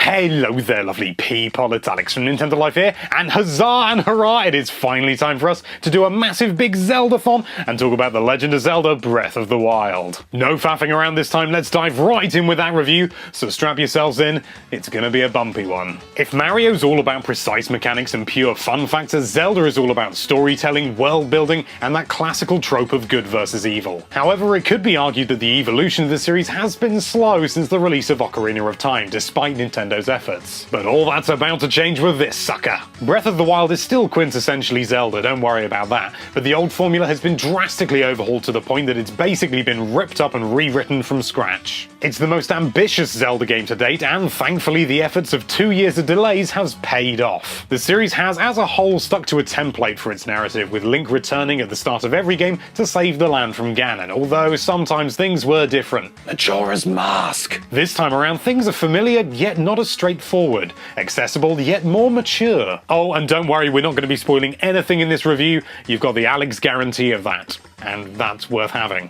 Hello there, lovely people, it's Alex from Nintendo Life here, and huzzah and hurrah, it is finally time for us to do a massive big Zelda-thon and talk about The Legend of Zelda Breath of the Wild. No faffing around this time, let's dive right in with that review, so strap yourselves in, it's gonna be a bumpy one. If Mario's all about precise mechanics and pure fun factor, Zelda is all about storytelling, world building, and that classical trope of good versus evil. However, it could be argued that the evolution of the series has been slow since the release of Ocarina of Time, despite Nintendo's efforts. But all that's about to change with this sucker. Breath of the Wild is still quintessentially Zelda, don't worry about that, but the old formula has been drastically overhauled to the point that it's basically been ripped up and rewritten from scratch. It's the most ambitious Zelda game to date, and thankfully the efforts of 2 years of delays has paid off. The series has as a whole stuck to a template for its narrative, with Link returning at the start of every game to save the land from Ganon, although sometimes things were different. Majora's Mask! This time around things are familiar, yet not as straightforward, accessible yet more mature. Oh, and don't worry, we're not going to be spoiling anything in this review, you've got the Alex guarantee of that, and that's worth having.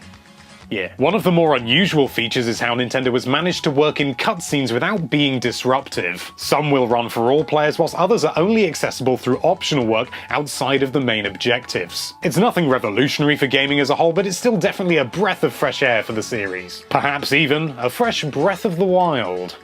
Yeah. One of the more unusual features is how Nintendo has managed to work in cutscenes without being disruptive. Some will run for all players, whilst others are only accessible through optional work outside of the main objectives. It's nothing revolutionary for gaming as a whole, but it's still definitely a breath of fresh air for the series. Perhaps even a fresh Breath of the Wild.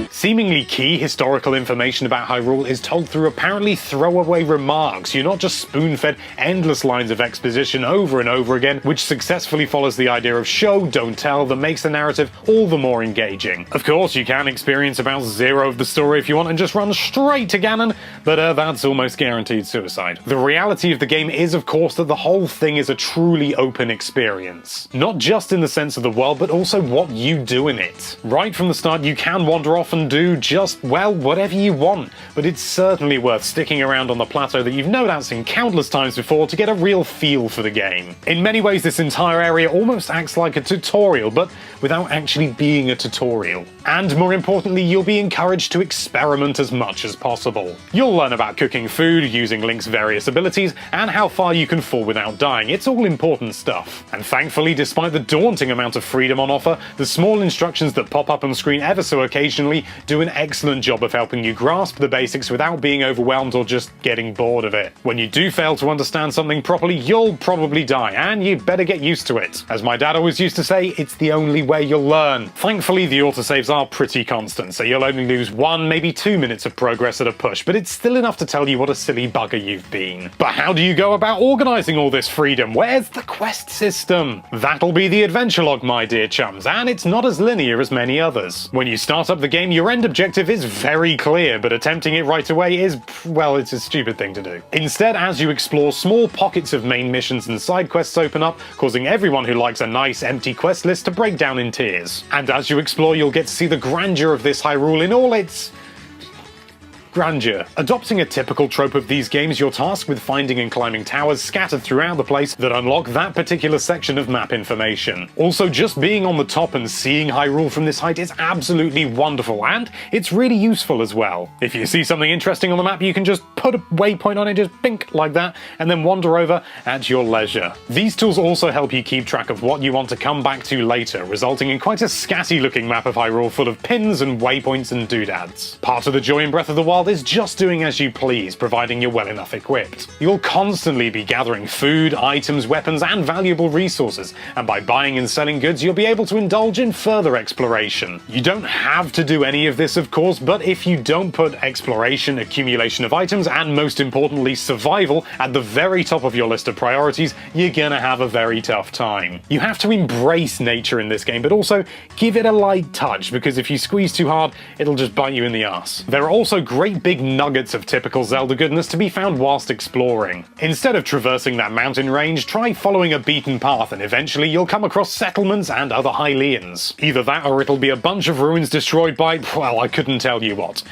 Seemingly key historical information about Hyrule is told through apparently throwaway remarks. You're not just spoon-fed endless lines of exposition over and over again, which successfully follows the idea of show, don't tell, that makes the narrative all the more engaging. Of course, you can experience about zero of the story if you want and just run straight to Ganon, but that's almost guaranteed suicide. The reality of the game is, of course, that the whole thing is a truly open experience. Not just in the sense of the world, but also what you do in it. Right from the start, you can wander off and do just, well, whatever you want, but it's certainly worth sticking around on the plateau that you've no doubt seen countless times before to get a real feel for the game. In many ways, this entire area almost acts like a tutorial, but without actually being a tutorial. And more importantly, you'll be encouraged to experiment as much as possible. You'll learn about cooking food, using Link's various abilities, and how far you can fall without dying. It's all important stuff. And thankfully, despite the daunting amount of freedom on offer, the small instructions that pop up on screen ever so occasionally do an excellent job of helping you grasp the basics without being overwhelmed or just getting bored of it. When you do fail to understand something properly, you'll probably die, and you better get used to it. As my dad always used to say, it's the only way you'll learn. Thankfully, the autosaves are pretty constant, so you'll only lose 1, maybe 2 minutes of progress at a push, but it's still enough to tell you what a silly bugger you've been. But how do you go about organising all this freedom? Where's the quest system? That'll be the adventure log, my dear chums, and it's not as linear as many others. When you start up the game, your end objective is very clear, but attempting it right away is, well, it's a stupid thing to do. Instead, as you explore, small pockets of main missions and side quests open up, causing everyone who likes a nice empty quest list to break down in tears. And as you explore, you'll get to see the grandeur of this Hyrule in all its grandeur. Adopting a typical trope of these games, you're tasked with finding and climbing towers scattered throughout the place that unlock that particular section of map information. Also, just being on the top and seeing Hyrule from this height is absolutely wonderful, and it's really useful as well. If you see something interesting on the map, you can just put a waypoint on it, just bink like that, and then wander over at your leisure. These tools also help you keep track of what you want to come back to later, resulting in quite a scatty looking map of Hyrule full of pins and waypoints and doodads. Part of the joy in Breath of the Wild is just doing as you please, providing you're well enough equipped. You'll constantly be gathering food, items, weapons, and valuable resources, and by buying and selling goods, you'll be able to indulge in further exploration. You don't have to do any of this, of course, but if you don't put exploration, accumulation of items, and most importantly, survival at the very top of your list of priorities, you're gonna have a very tough time. You have to embrace nature in this game, but also give it a light touch, because if you squeeze too hard, it'll just bite you in the ass. There are also great big nuggets of typical Zelda goodness to be found whilst exploring. Instead of traversing that mountain range, try following a beaten path and eventually you'll come across settlements and other Hylians. Either that or it'll be a bunch of ruins destroyed by, well, I couldn't tell you what.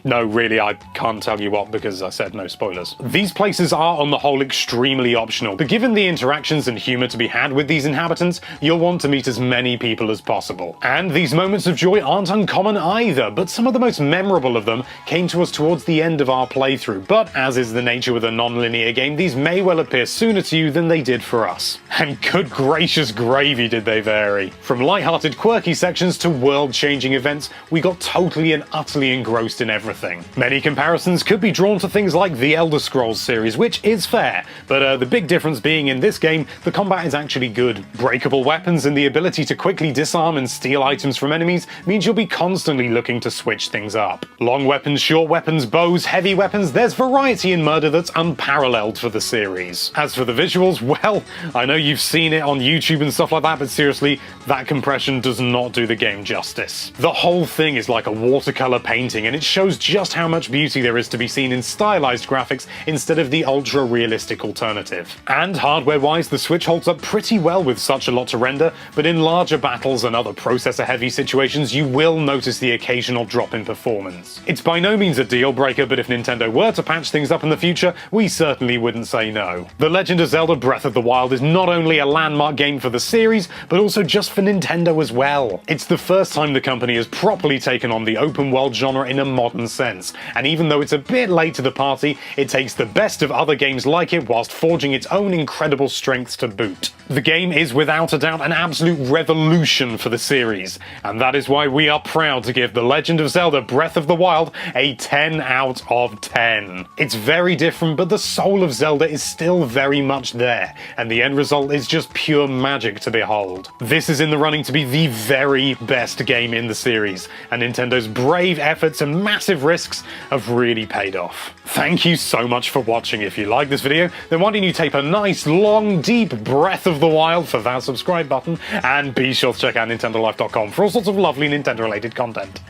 No, really, I can't tell you what because I said no spoilers. These places are on the whole extremely optional, but given the interactions and humour to be had with these inhabitants, you'll want to meet as many people as possible. And these moments of joy aren't uncommon either, but some of the most memorable of them came to us towards the end of our playthrough. But as is the nature with a non-linear game, these may well appear sooner to you than they did for us. And good gracious gravy did they vary. From light-hearted quirky sections to world-changing events, we got totally and utterly engrossed in everything. Many comparisons could be drawn to things like the Elder Scrolls series, which is fair, but the big difference being in this game, the combat is actually good. Breakable weapons and the ability to quickly disarm and steal items from enemies means you'll be constantly looking to switch things up. Long weapons, short weapons, bows, heavy weapons, there's variety in murder that's unparalleled for the series. As for the visuals, well, I know you've seen it on YouTube and stuff like that, but seriously, that compression does not do the game justice. The whole thing is like a watercolor painting, and it shows just how much beauty there is to be seen in stylized graphics instead of the ultra-realistic alternative. And hardware-wise, the Switch holds up pretty well with such a lot to render, but in larger battles and other processor-heavy situations, you will notice the occasional drop in performance. It's by no means a deal-breaker, but if Nintendo were to patch things up in the future, we certainly wouldn't say no. The Legend of Zelda Breath of the Wild is not only a landmark game for the series, but also just for Nintendo as well. It's the first time the company has properly taken on the open-world genre in a modern sense, and even though it's a bit late to the party, it takes the best of other games like it whilst forging its own incredible strengths to boot. The game is without a doubt an absolute revolution for the series, and that is why we are proud to give The Legend of Zelda Breath of the Wild a 10 out of 10. It's very different, but the soul of Zelda is still very much there, and the end result is just pure magic to behold. This is in the running to be the very best game in the series, and Nintendo's brave efforts and massive risks have really paid off. Thank you so much for watching. If you like this video, then why don't you take a nice, long, deep breath of the wild for that subscribe button, and be sure to check out NintendoLife.com for all sorts of lovely Nintendo-related content.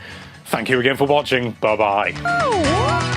Thank you again for watching. Bye-bye.